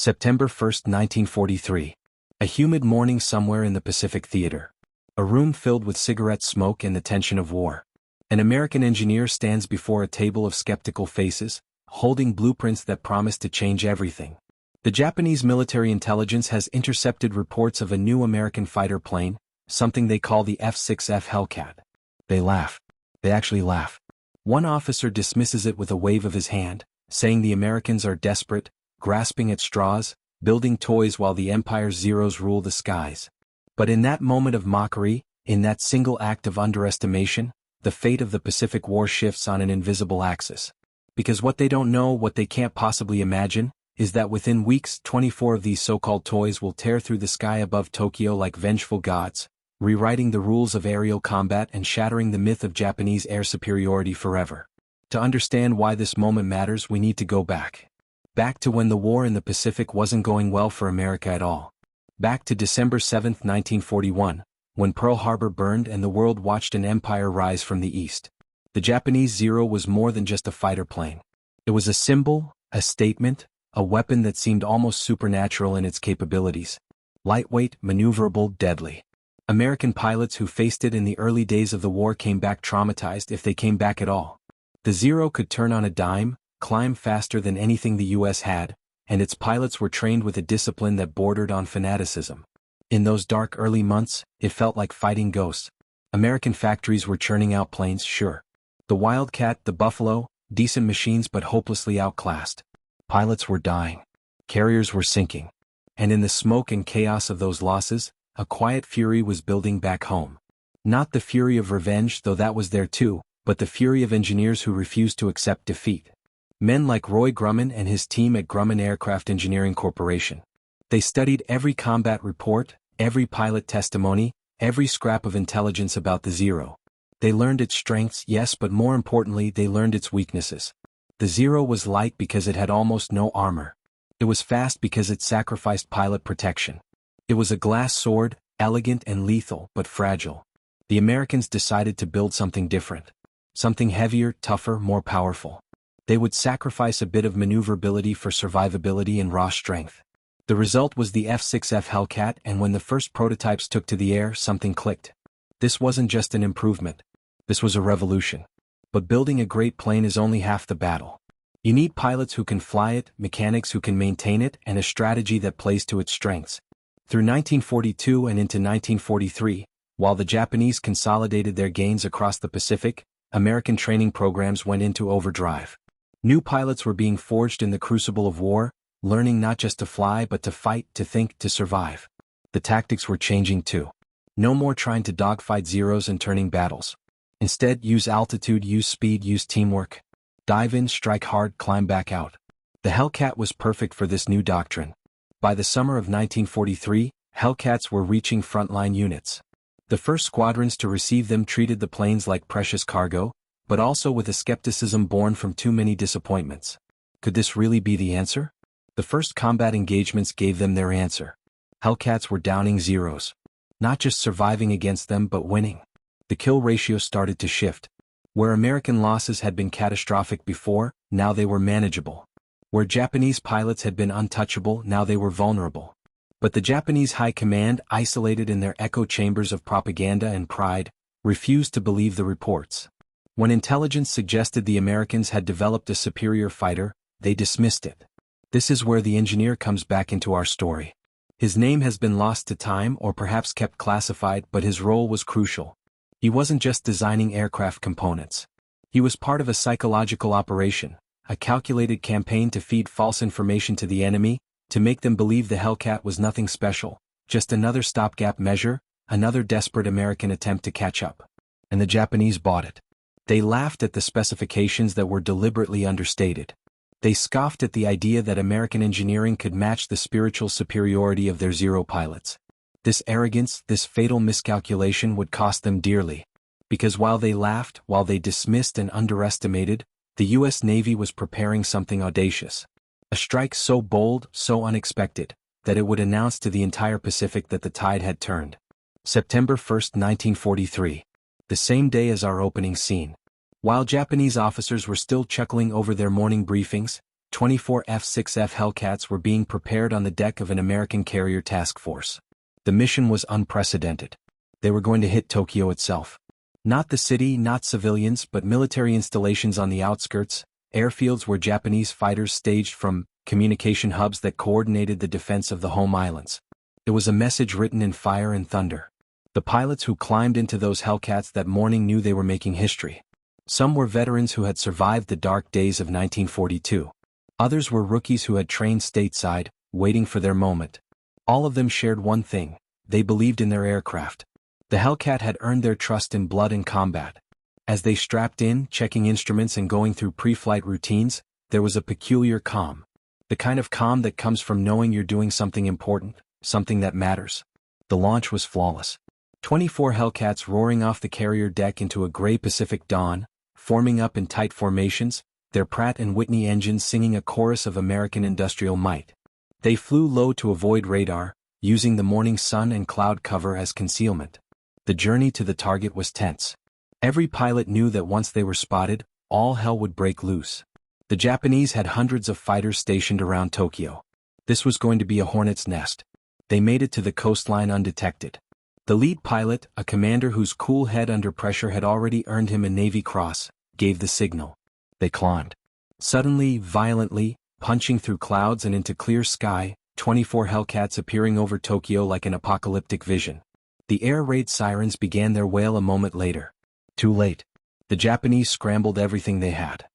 September 1, 1943. A humid morning somewhere in the Pacific Theater. A room filled with cigarette smoke and the tension of war. An American engineer stands before a table of skeptical faces, holding blueprints that promise to change everything. The Japanese military intelligence has intercepted reports of a new American fighter plane, something they call the F6F Hellcat. They laugh. They actually laugh. One officer dismisses it with a wave of his hand, saying the Americans are desperate, grasping at straws, building toys while the Empire's Zeros rule the skies. But in that moment of mockery, in that single act of underestimation, the fate of the Pacific War shifts on an invisible axis. Because what they don't know, what they can't possibly imagine, is that within weeks 24 of these so-called toys will tear through the sky above Tokyo like vengeful gods, rewriting the rules of aerial combat and shattering the myth of Japanese air superiority forever. To understand why this moment matters, we need to go back. Back to when the war in the Pacific wasn't going well for America at all. Back to December 7, 1941, when Pearl Harbor burned and the world watched an empire rise from the east. The Japanese Zero was more than just a fighter plane. It was a symbol, a statement, a weapon that seemed almost supernatural in its capabilities. Lightweight, maneuverable, deadly. American pilots who faced it in the early days of the war came back traumatized, if they came back at all. The Zero could turn on a dime, climb faster than anything the U.S. had, and its pilots were trained with a discipline that bordered on fanaticism. In those dark early months, it felt like fighting ghosts. American factories were churning out planes, sure. The Wildcat, the Buffalo, decent machines but hopelessly outclassed. Pilots were dying. Carriers were sinking. And in the smoke and chaos of those losses, a quiet fury was building back home. Not the fury of revenge, though that was there too, but the fury of engineers who refused to accept defeat. Men like Roy Grumman and his team at Grumman Aircraft Engineering Corporation. They studied every combat report, every pilot testimony, every scrap of intelligence about the Zero. They learned its strengths, yes, but more importantly, they learned its weaknesses. The Zero was light because it had almost no armor. It was fast because it sacrificed pilot protection. It was a glass sword, elegant and lethal, but fragile. The Americans decided to build something different. Something heavier, tougher, more powerful. They would sacrifice a bit of maneuverability for survivability and raw strength. The result was the F6F Hellcat, and when the first prototypes took to the air, something clicked. This wasn't just an improvement. This was a revolution. But building a great plane is only half the battle. You need pilots who can fly it, mechanics who can maintain it, and a strategy that plays to its strengths. Through 1942 and into 1943, while the Japanese consolidated their gains across the Pacific, American training programs went into overdrive. New pilots were being forged in the crucible of war, learning not just to fly but to fight, to think, to survive. The tactics were changing too. No more trying to dogfight Zeros and turning battles. Instead, use altitude, use speed, use teamwork. Dive in, strike hard, climb back out. The Hellcat was perfect for this new doctrine. By the summer of 1943, Hellcats were reaching frontline units. The first squadrons to receive them treated the planes like precious cargo, but also with a skepticism born from too many disappointments. Could this really be the answer? The first combat engagements gave them their answer. Hellcats were downing Zeros. Not just surviving against them but winning. The kill ratio started to shift. Where American losses had been catastrophic before, now they were manageable. Where Japanese pilots had been untouchable, now they were vulnerable. But the Japanese high command, isolated in their echo chambers of propaganda and pride, refused to believe the reports. When intelligence suggested the Americans had developed a superior fighter, they dismissed it. This is where the engineer comes back into our story. His name has been lost to time or perhaps kept classified, but his role was crucial. He wasn't just designing aircraft components. He was part of a psychological operation, a calculated campaign to feed false information to the enemy, to make them believe the Hellcat was nothing special, just another stopgap measure, another desperate American attempt to catch up. And the Japanese bought it. They laughed at the specifications that were deliberately understated. They scoffed at the idea that American engineering could match the spiritual superiority of their Zero pilots. This arrogance, this fatal miscalculation would cost them dearly. Because while they laughed, while they dismissed and underestimated, the U.S. Navy was preparing something audacious. A strike so bold, so unexpected, that it would announce to the entire Pacific that the tide had turned. September 1, 1943. The same day as our opening scene. While Japanese officers were still chuckling over their morning briefings, 24 F6F Hellcats were being prepared on the deck of an American carrier task force. The mission was unprecedented. They were going to hit Tokyo itself. Not the city, not civilians, but military installations on the outskirts, airfields where Japanese fighters staged from, communication hubs that coordinated the defense of the home islands. It was a message written in fire and thunder. The pilots who climbed into those Hellcats that morning knew they were making history. Some were veterans who had survived the dark days of 1942. Others were rookies who had trained stateside, waiting for their moment. All of them shared one thing: they believed in their aircraft. The Hellcat had earned their trust in blood and combat. As they strapped in, checking instruments and going through pre-flight routines, there was a peculiar calm. The kind of calm that comes from knowing you're doing something important, something that matters. The launch was flawless. 24 Hellcats roaring off the carrier deck into a gray Pacific dawn, forming up in tight formations, their Pratt & Whitney engines singing a chorus of American industrial might. They flew low to avoid radar, using the morning sun and cloud cover as concealment. The journey to the target was tense. Every pilot knew that once they were spotted, all hell would break loose. The Japanese had hundreds of fighters stationed around Tokyo. This was going to be a hornet's nest. They made it to the coastline undetected. The lead pilot, a commander whose cool head under pressure had already earned him a Navy Cross, gave the signal. They climbed. Suddenly, violently, punching through clouds and into clear sky, 24 Hellcats appearing over Tokyo like an apocalyptic vision. The air raid sirens began their wail a moment later. Too late. The Japanese scrambled everything they had.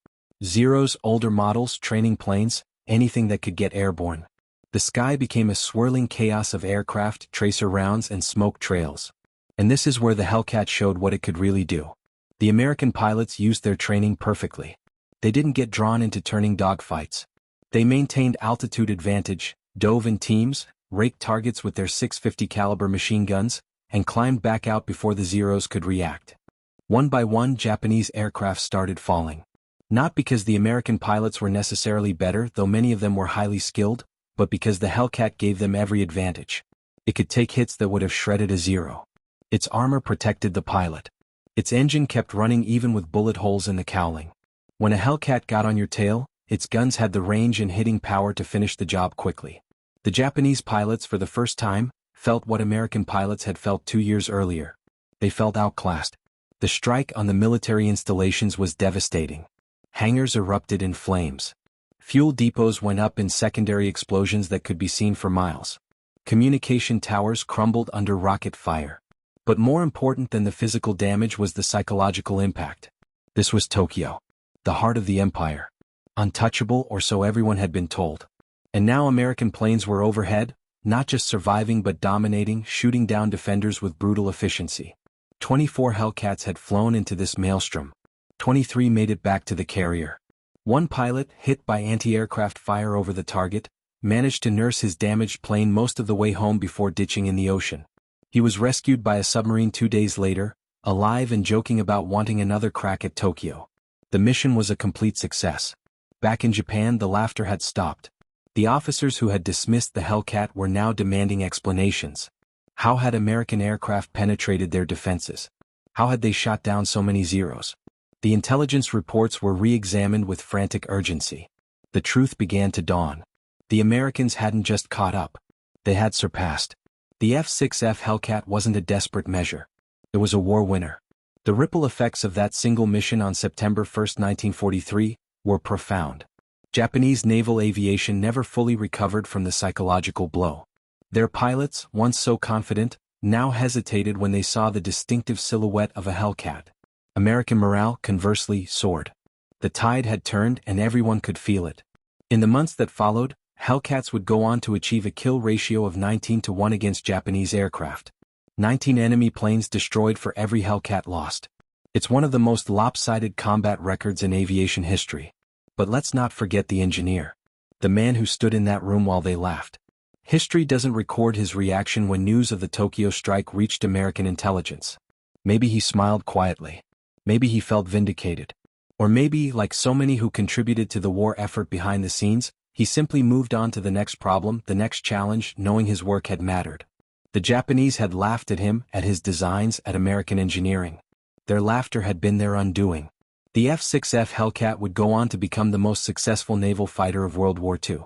Zeros, older models, training planes, anything that could get airborne. The sky became a swirling chaos of aircraft, tracer rounds, and smoke trails. And this is where the Hellcat showed what it could really do. The American pilots used their training perfectly. They didn't get drawn into turning dogfights. They maintained altitude advantage, dove in teams, raked targets with their .650 caliber machine guns, and climbed back out before the Zeros could react. One by one, Japanese aircraft started falling. Not because the American pilots were necessarily better, though many of them were highly skilled, but because the Hellcat gave them every advantage. It could take hits that would have shredded a Zero. Its armor protected the pilot. Its engine kept running even with bullet holes in the cowling. When a Hellcat got on your tail, its guns had the range and hitting power to finish the job quickly. The Japanese pilots, for the first time, felt what American pilots had felt 2 years earlier. They felt outclassed. The strike on the military installations was devastating. Hangars erupted in flames. Fuel depots went up in secondary explosions that could be seen for miles. Communication towers crumbled under rocket fire. But more important than the physical damage was the psychological impact. This was Tokyo, the heart of the empire. Untouchable, or so everyone had been told. And now American planes were overhead, not just surviving but dominating, shooting down defenders with brutal efficiency. 24 Hellcats had flown into this maelstrom. 23 made it back to the carrier. One pilot, hit by anti-aircraft fire over the target, managed to nurse his damaged plane most of the way home before ditching in the ocean. He was rescued by a submarine 2 days later, alive and joking about wanting another crack at Tokyo. The mission was a complete success. Back in Japan, the laughter had stopped. The officers who had dismissed the Hellcat were now demanding explanations. How had American aircraft penetrated their defenses? How had they shot down so many Zeros? The intelligence reports were re-examined with frantic urgency. The truth began to dawn. The Americans hadn't just caught up. They had surpassed. The F6F Hellcat wasn't a desperate measure. It was a war winner. The ripple effects of that single mission on September 1, 1943, were profound. Japanese naval aviation never fully recovered from the psychological blow. Their pilots, once so confident, now hesitated when they saw the distinctive silhouette of a Hellcat. American morale, conversely, soared. The tide had turned and everyone could feel it. In the months that followed, Hellcats would go on to achieve a kill ratio of 19-1 against Japanese aircraft. 19 enemy planes destroyed for every Hellcat lost. It's one of the most lopsided combat records in aviation history. But let's not forget the engineer. The man who stood in that room while they laughed. History doesn't record his reaction when news of the Tokyo strike reached American intelligence. Maybe he smiled quietly. Maybe he felt vindicated. Or maybe, like so many who contributed to the war effort behind the scenes, he simply moved on to the next problem, the next challenge, knowing his work had mattered. The Japanese had laughed at him, at his designs, at American engineering. Their laughter had been their undoing. The F6F Hellcat would go on to become the most successful naval fighter of World War II.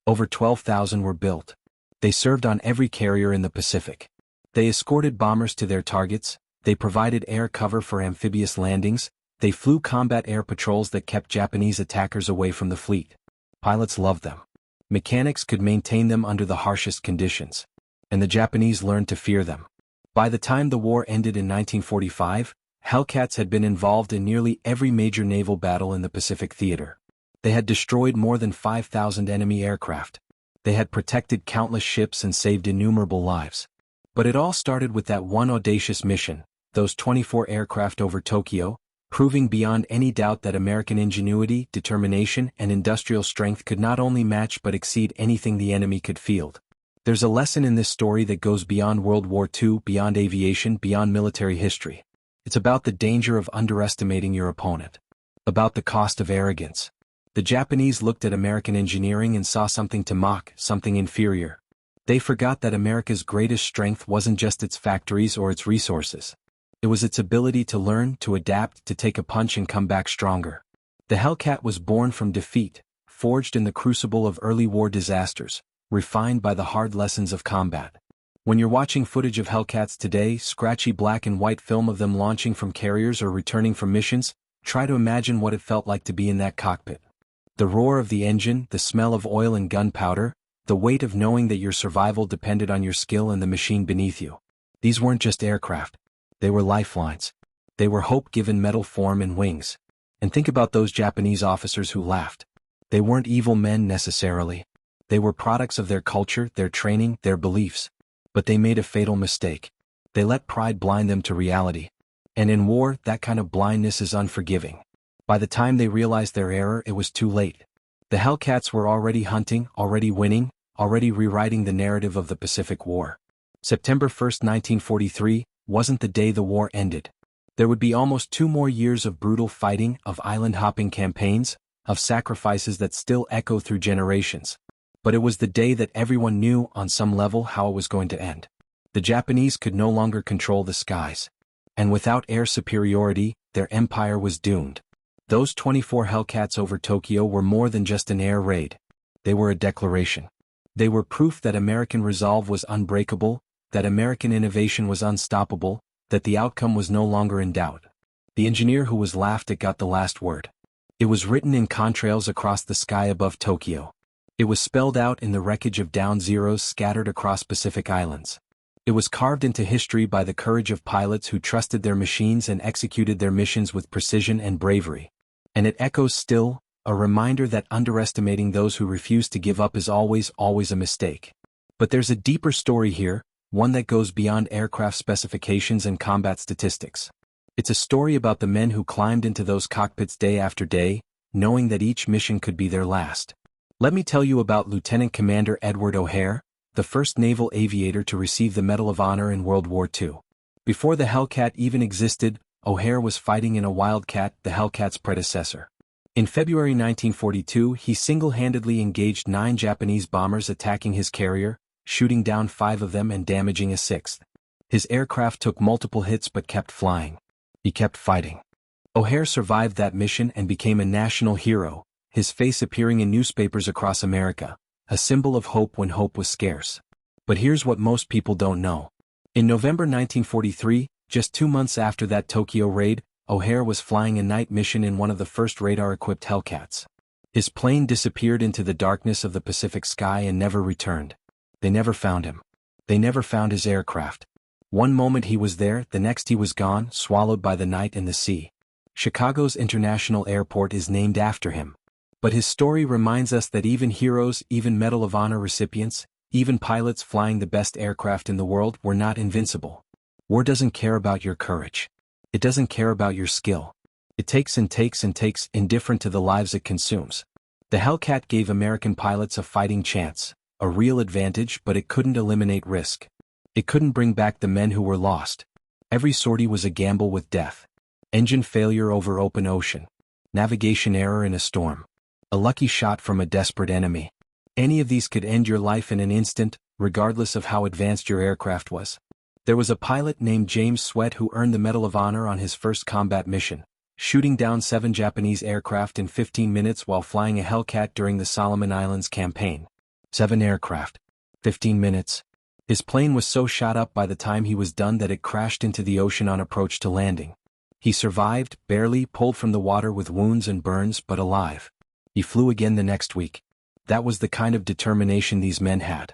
Over 12,000 were built. They served on every carrier in the Pacific. They escorted bombers to their targets, they provided air cover for amphibious landings, they flew combat air patrols that kept Japanese attackers away from the fleet. Pilots loved them. Mechanics could maintain them under the harshest conditions. And the Japanese learned to fear them. By the time the war ended in 1945, Hellcats had been involved in nearly every major naval battle in the Pacific theater. They had destroyed more than 5,000 enemy aircraft. They had protected countless ships and saved innumerable lives. But it all started with that one audacious mission, those 24 aircraft over Tokyo, proving beyond any doubt that American ingenuity, determination, and industrial strength could not only match but exceed anything the enemy could field. There's a lesson in this story that goes beyond World War II, beyond aviation, beyond military history. It's about the danger of underestimating your opponent. About the cost of arrogance. The Japanese looked at American engineering and saw something to mock, something inferior. They forgot that America's greatest strength wasn't just its factories or its resources. It was its ability to learn, to adapt, to take a punch and come back stronger. The Hellcat was born from defeat, forged in the crucible of early war disasters, refined by the hard lessons of combat. When you're watching footage of Hellcats today, scratchy black and white film of them launching from carriers or returning from missions, try to imagine what it felt like to be in that cockpit. The roar of the engine, the smell of oil and gunpowder, the weight of knowing that your survival depended on your skill and the machine beneath you. These weren't just aircraft. They were lifelines. They were hope given metal form and wings. And think about those Japanese officers who laughed. They weren't evil men necessarily. They were products of their culture, their training, their beliefs. But they made a fatal mistake. They let pride blind them to reality. And in war, that kind of blindness is unforgiving. By the time they realized their error, it was too late. The Hellcats were already hunting, already winning, already rewriting the narrative of the Pacific War. September 1, 1943, wasn't the day the war ended. There would be almost 2 more years of brutal fighting, of island-hopping campaigns, of sacrifices that still echo through generations. But it was the day that everyone knew, on some level, how it was going to end. The Japanese could no longer control the skies. And without air superiority, their empire was doomed. Those 24 Hellcats over Tokyo were more than just an air raid. They were a declaration. They were proof that American resolve was unbreakable, that American innovation was unstoppable, that the outcome was no longer in doubt. The engineer who was laughed at got the last word. It was written in contrails across the sky above Tokyo. It was spelled out in the wreckage of down zeros scattered across Pacific islands. It was carved into history by the courage of pilots who trusted their machines and executed their missions with precision and bravery. And it echoes still, a reminder that underestimating those who refuse to give up is always a mistake. But there's a deeper story here, one that goes beyond aircraft specifications and combat statistics. It's a story about the men who climbed into those cockpits day after day, knowing that each mission could be their last. Let me tell you about Lieutenant Commander Edward O'Hare, the first naval aviator to receive the Medal of Honor in World War II. Before the Hellcat even existed, O'Hare was fighting in a Wildcat, the Hellcat's predecessor. In February 1942, he single-handedly engaged 9 Japanese bombers attacking his carrier, shooting down 5 of them and damaging a 6th. His aircraft took multiple hits but kept flying. He kept fighting. O'Hare survived that mission and became a national hero, his face appearing in newspapers across America, a symbol of hope when hope was scarce. But here's what most people don't know. In November 1943, just 2 months after that Tokyo raid, O'Hare was flying a night mission in one of the first radar-equipped Hellcats. His plane disappeared into the darkness of the Pacific sky and never returned. They never found him. They never found his aircraft. One moment he was there, the next he was gone, swallowed by the night and the sea. Chicago's International Airport is named after him. But his story reminds us that even heroes, even Medal of Honor recipients, even pilots flying the best aircraft in the world were not invincible. War doesn't care about your courage. It doesn't care about your skill. It takes and takes and takes, indifferent to the lives it consumes. The Hellcat gave American pilots a fighting chance, a real advantage, but it couldn't eliminate risk. It couldn't bring back the men who were lost. Every sortie was a gamble with death. Engine failure over open ocean. Navigation error in a storm. A lucky shot from a desperate enemy. Any of these could end your life in an instant, regardless of how advanced your aircraft was. There was a pilot named James Sweat who earned the Medal of Honor on his first combat mission, shooting down 7 Japanese aircraft in 15 minutes while flying a Hellcat during the Solomon Islands campaign. 7 aircraft. 15 minutes. His plane was so shot up by the time he was done that it crashed into the ocean on approach to landing. He survived, barely, pulled from the water with wounds and burns, but alive. He flew again the next week. That was the kind of determination these men had.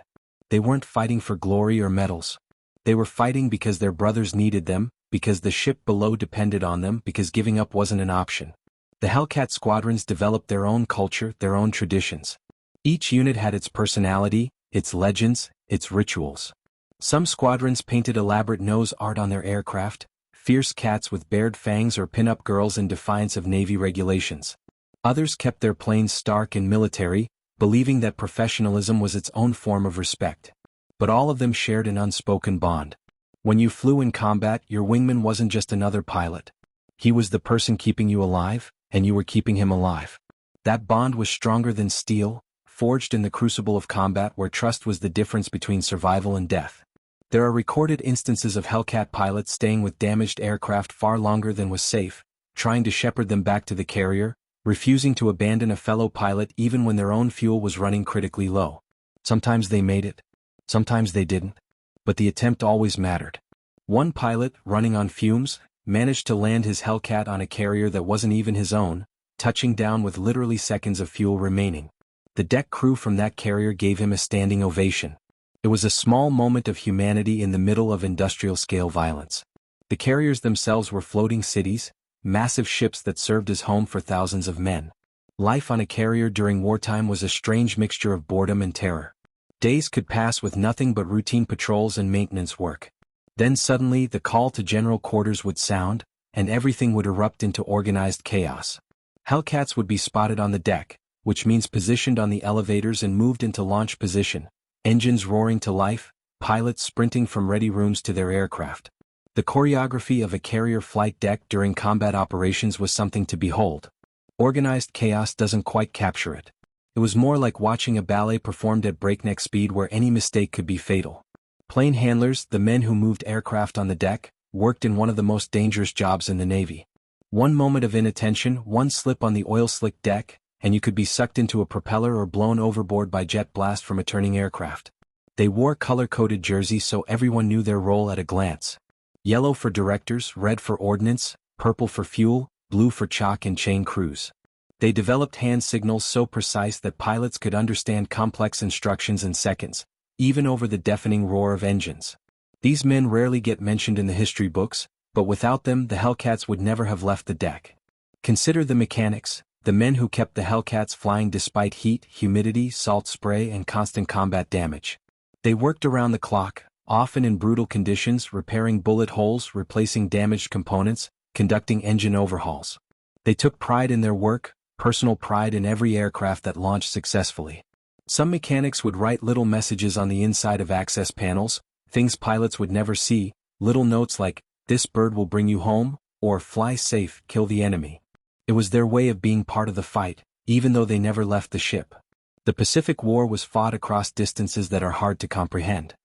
They weren't fighting for glory or medals. They were fighting because their brothers needed them, because the ship below depended on them, because giving up wasn't an option. The Hellcat squadrons developed their own culture, their own traditions. Each unit had its personality, its legends, its rituals. Some squadrons painted elaborate nose art on their aircraft, fierce cats with bared fangs or pin-up girls in defiance of Navy regulations. Others kept their planes stark and military, believing that professionalism was its own form of respect. But all of them shared an unspoken bond. When you flew in combat, your wingman wasn't just another pilot. He was the person keeping you alive, and you were keeping him alive. That bond was stronger than steel, forged in the crucible of combat where trust was the difference between survival and death. There are recorded instances of Hellcat pilots staying with damaged aircraft far longer than was safe, trying to shepherd them back to the carrier, refusing to abandon a fellow pilot even when their own fuel was running critically low. Sometimes they made it. Sometimes they didn't. But the attempt always mattered. One pilot, running on fumes, managed to land his Hellcat on a carrier that wasn't even his own, touching down with literally seconds of fuel remaining. The deck crew from that carrier gave him a standing ovation. It was a small moment of humanity in the middle of industrial-scale violence. The carriers themselves were floating cities, massive ships that served as home for thousands of men. Life on a carrier during wartime was a strange mixture of boredom and terror. Days could pass with nothing but routine patrols and maintenance work. Then suddenly the call to general quarters would sound, and everything would erupt into organized chaos. Hellcats would be spotted on the deck, which means positioned on the elevators and moved into launch position, engines roaring to life, pilots sprinting from ready rooms to their aircraft. The choreography of a carrier flight deck during combat operations was something to behold. Organized chaos doesn't quite capture it. It was more like watching a ballet performed at breakneck speed where any mistake could be fatal. Plane handlers, the men who moved aircraft on the deck, worked in one of the most dangerous jobs in the Navy. One moment of inattention, one slip on the oil-slick deck, and you could be sucked into a propeller or blown overboard by jet blast from a turning aircraft. They wore color-coded jerseys so everyone knew their role at a glance. Yellow for directors, red for ordnance, purple for fuel, blue for chalk and chain crews. They developed hand signals so precise that pilots could understand complex instructions in seconds, even over the deafening roar of engines. These men rarely get mentioned in the history books, but without them the Hellcats would never have left the deck. Consider the mechanics, the men who kept the Hellcats flying despite heat, humidity, salt spray and constant combat damage. They worked around the clock, often in brutal conditions, repairing bullet holes, replacing damaged components, conducting engine overhauls. They took pride in their work, personal pride in every aircraft that launched successfully. Some mechanics would write little messages on the inside of access panels, things pilots would never see, little notes like, "This bird will bring you home," or "Fly safe, kill the enemy." It was their way of being part of the fight, even though they never left the ship. The Pacific War was fought across distances that are hard to comprehend.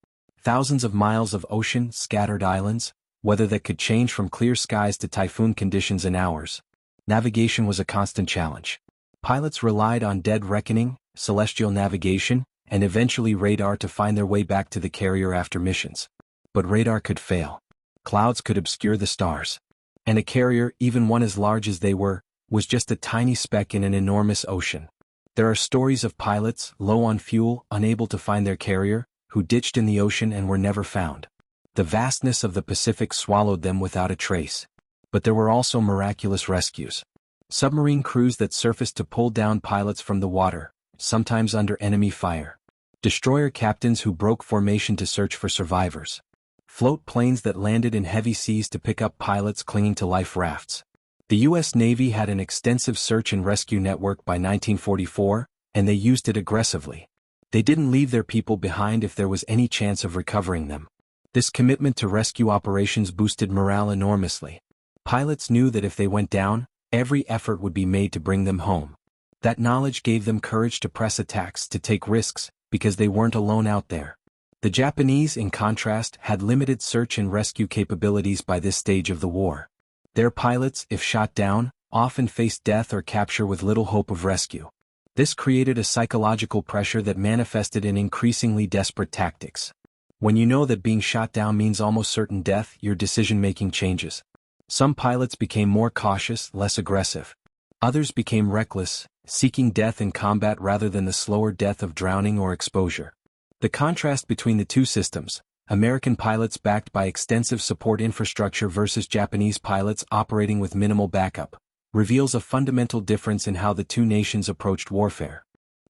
Thousands of miles of ocean, scattered islands, weather that could change from clear skies to typhoon conditions in hours. Navigation was a constant challenge. Pilots relied on dead reckoning, celestial navigation, and eventually radar to find their way back to the carrier after missions. But radar could fail. Clouds could obscure the stars. And a carrier, even one as large as they were, was just a tiny speck in an enormous ocean. There are stories of pilots, low on fuel, unable to find their carrier, who ditched in the ocean and were never found. The vastness of the Pacific swallowed them without a trace. But there were also miraculous rescues. Submarine crews that surfaced to pull down pilots from the water, sometimes under enemy fire. Destroyer captains who broke formation to search for survivors. Float planes that landed in heavy seas to pick up pilots clinging to life rafts. The U.S. Navy had an extensive search and rescue network by 1944, and they used it aggressively. They didn't leave their people behind if there was any chance of recovering them. This commitment to rescue operations boosted morale enormously. Pilots knew that if they went down, every effort would be made to bring them home. That knowledge gave them courage to press attacks, to take risks, because they weren't alone out there. The Japanese, in contrast, had limited search and rescue capabilities by this stage of the war. Their pilots, if shot down, often faced death or capture with little hope of rescue. This created a psychological pressure that manifested in increasingly desperate tactics. When you know that being shot down means almost certain death, your decision-making changes. Some pilots became more cautious, less aggressive. Others became reckless, seeking death in combat rather than the slower death of drowning or exposure. The contrast between the two systems, American pilots backed by extensive support infrastructure versus Japanese pilots operating with minimal backup, reveals a fundamental difference in how the two nations approached warfare.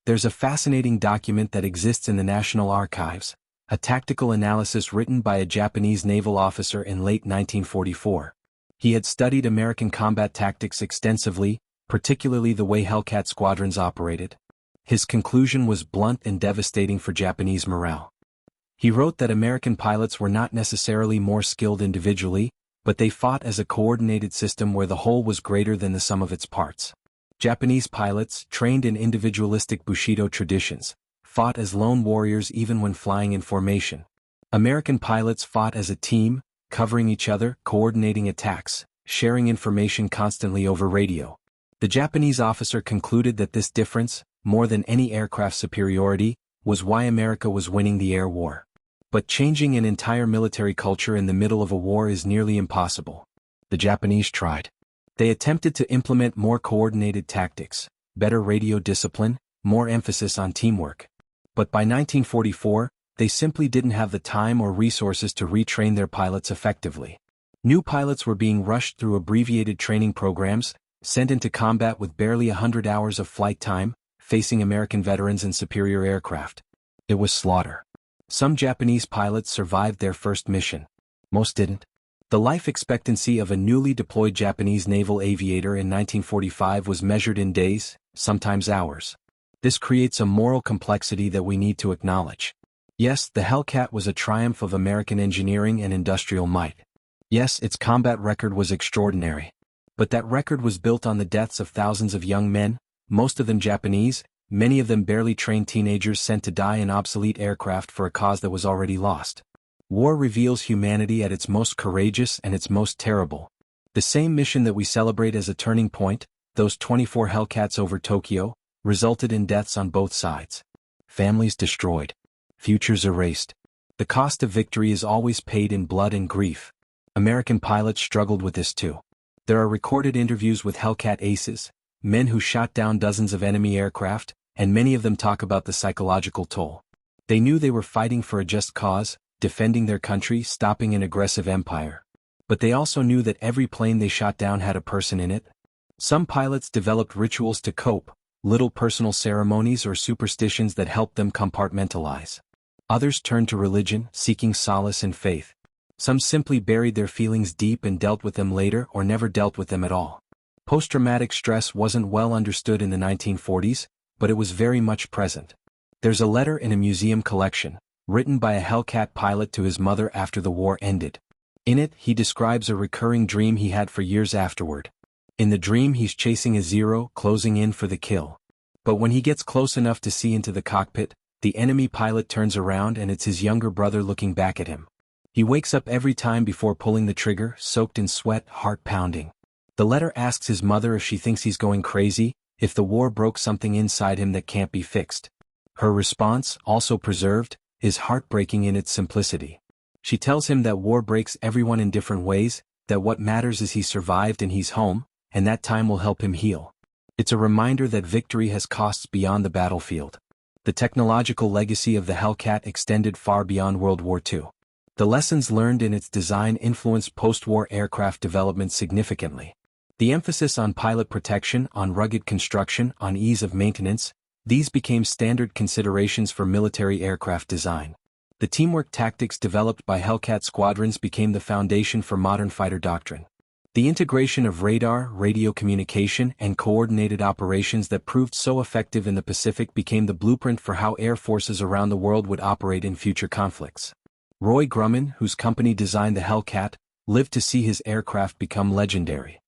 There's a fascinating document that exists in the National Archives, a tactical analysis written by a Japanese naval officer in late 1944. He had studied American combat tactics extensively, particularly the way Hellcat squadrons operated. His conclusion was blunt and devastating for Japanese morale. He wrote that American pilots were not necessarily more skilled individually, but they fought as a coordinated system where the whole was greater than the sum of its parts. Japanese pilots, trained in individualistic Bushido traditions, fought as lone warriors even when flying in formation. American pilots fought as a team, covering each other, coordinating attacks, sharing information constantly over radio. The Japanese officer concluded that this difference, more than any aircraft superiority, was why America was winning the air war. But changing an entire military culture in the middle of a war is nearly impossible. The Japanese tried. They attempted to implement more coordinated tactics, better radio discipline, more emphasis on teamwork. But by 1944, they simply didn't have the time or resources to retrain their pilots effectively. New pilots were being rushed through abbreviated training programs, sent into combat with barely 100 hours of flight time, facing American veterans and superior aircraft. It was slaughter. Some Japanese pilots survived their first mission. Most didn't. The life expectancy of a newly deployed Japanese naval aviator in 1945 was measured in days, sometimes hours. This creates a moral complexity that we need to acknowledge. Yes, the Hellcat was a triumph of American engineering and industrial might. Yes, its combat record was extraordinary. But that record was built on the deaths of thousands of young men, most of them Japanese, many of them barely trained teenagers sent to die in obsolete aircraft for a cause that was already lost. War reveals humanity at its most courageous and its most terrible. The same mission that we celebrate as a turning point, those 24 Hellcats over Tokyo, resulted in deaths on both sides. Families destroyed. Futures erased. The cost of victory is always paid in blood and grief. American pilots struggled with this too. There are recorded interviews with Hellcat aces, men who shot down dozens of enemy aircraft, and many of them talk about the psychological toll. They knew they were fighting for a just cause, defending their country, stopping an aggressive empire. But they also knew that every plane they shot down had a person in it. Some pilots developed rituals to cope, little personal ceremonies or superstitions that helped them compartmentalize. Others turned to religion, seeking solace and faith. Some simply buried their feelings deep and dealt with them later or never dealt with them at all. Post-traumatic stress wasn't well understood in the 1940s, but it was very much present. There's a letter in a museum collection, written by a Hellcat pilot to his mother after the war ended. In it, he describes a recurring dream he had for years afterward. In the dream he's chasing a Zero, closing in for the kill. But when he gets close enough to see into the cockpit, the enemy pilot turns around and it's his younger brother looking back at him. He wakes up every time before pulling the trigger, soaked in sweat, heart pounding. The letter asks his mother if she thinks he's going crazy, if the war broke something inside him that can't be fixed. Her response, also preserved, is heartbreaking in its simplicity. She tells him that war breaks everyone in different ways, that what matters is he survived and he's home, and that time will help him heal. It's a reminder that victory has costs beyond the battlefield. The technological legacy of the Hellcat extended far beyond World War II. The lessons learned in its design influenced post-war aircraft development significantly. The emphasis on pilot protection, on rugged construction, on ease of maintenance, these became standard considerations for military aircraft design. The teamwork tactics developed by Hellcat squadrons became the foundation for modern fighter doctrine. The integration of radar, radio communication, and coordinated operations that proved so effective in the Pacific became the blueprint for how air forces around the world would operate in future conflicts. Roy Grumman, whose company designed the Hellcat, lived to see his aircraft become legendary.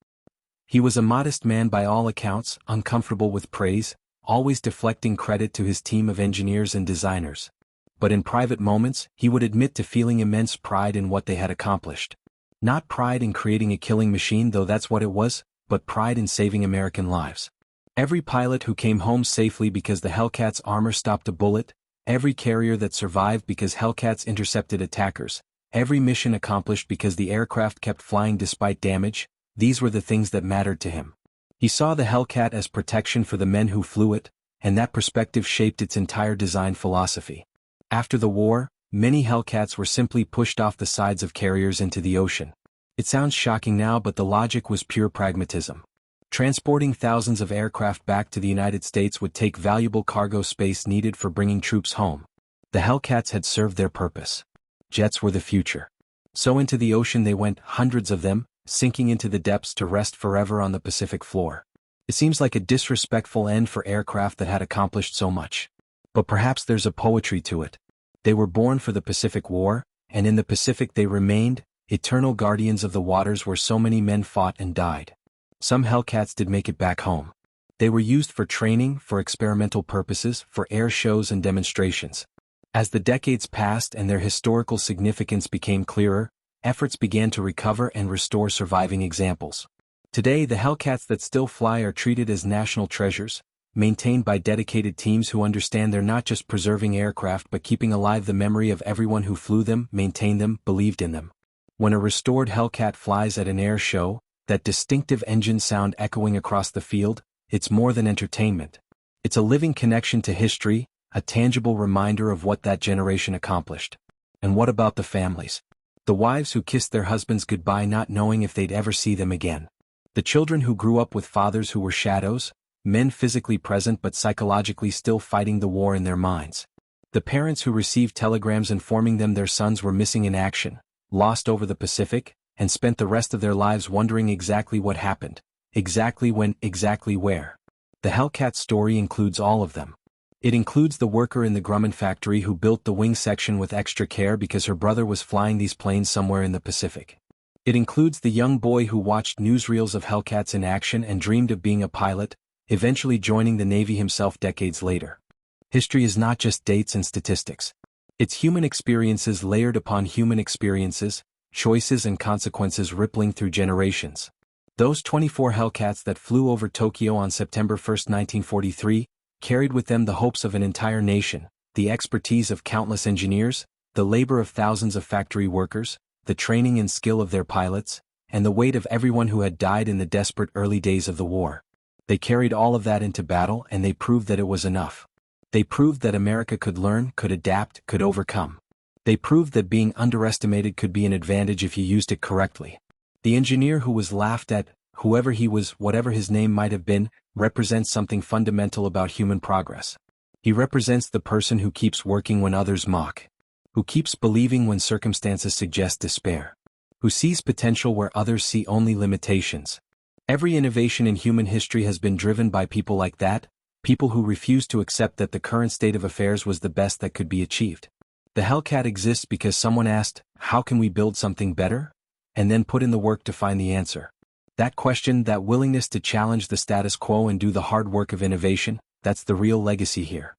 He was a modest man by all accounts, uncomfortable with praise, always deflecting credit to his team of engineers and designers. But in private moments, he would admit to feeling immense pride in what they had accomplished. Not pride in creating a killing machine, though that's what it was, but pride in saving American lives. Every pilot who came home safely because the Hellcats' armor stopped a bullet, every carrier that survived because Hellcats intercepted attackers, every mission accomplished because the aircraft kept flying despite damage, these were the things that mattered to him. He saw the Hellcat as protection for the men who flew it, and that perspective shaped its entire design philosophy. After the war, many Hellcats were simply pushed off the sides of carriers into the ocean. It sounds shocking now, but the logic was pure pragmatism. Transporting thousands of aircraft back to the United States would take valuable cargo space needed for bringing troops home. The Hellcats had served their purpose. Jets were the future. So into the ocean they went, hundreds of them, sinking into the depths to rest forever on the Pacific floor. It seems like a disrespectful end for aircraft that had accomplished so much. But perhaps there's a poetry to it. They were born for the Pacific War, and in the Pacific they remained, eternal guardians of the waters where so many men fought and died. Some Hellcats did make it back home. They were used for training, for experimental purposes, for air shows and demonstrations. As the decades passed and their historical significance became clearer, efforts began to recover and restore surviving examples. Today the Hellcats that still fly are treated as national treasures, maintained by dedicated teams who understand they're not just preserving aircraft but keeping alive the memory of everyone who flew them, maintained them, believed in them. When a restored Hellcat flies at an air show, that distinctive engine sound echoing across the field, it's more than entertainment. It's a living connection to history, a tangible reminder of what that generation accomplished. And what about the families? The wives who kissed their husbands goodbye not knowing if they'd ever see them again. The children who grew up with fathers who were shadows, men physically present but psychologically still fighting the war in their minds. The parents who received telegrams informing them their sons were missing in action, lost over the Pacific, and spent the rest of their lives wondering exactly what happened, exactly when, exactly where. The Hellcat story includes all of them. It includes the worker in the Grumman factory who built the wing section with extra care because her brother was flying these planes somewhere in the Pacific. It includes the young boy who watched newsreels of Hellcats in action and dreamed of being a pilot, eventually joining the Navy himself decades later. History is not just dates and statistics. It's human experiences layered upon human experiences, choices and consequences rippling through generations. Those 24 Hellcats that flew over Tokyo on September 1, 1943, carried with them the hopes of an entire nation, the expertise of countless engineers, the labor of thousands of factory workers, the training and skill of their pilots, and the weight of everyone who had died in the desperate early days of the war. They carried all of that into battle and they proved that it was enough. They proved that America could learn, could adapt, could overcome. They proved that being underestimated could be an advantage if you used it correctly. The engineer who was laughed at, whoever he was, whatever his name might have been, represents something fundamental about human progress. He represents the person who keeps working when others mock, who keeps believing when circumstances suggest despair, who sees potential where others see only limitations. Every innovation in human history has been driven by people like that, people who refuse to accept that the current state of affairs was the best that could be achieved. The Hellcat exists because someone asked, how can we build something better? And then put in the work to find the answer. That question, that willingness to challenge the status quo and do the hard work of innovation, that's the real legacy here.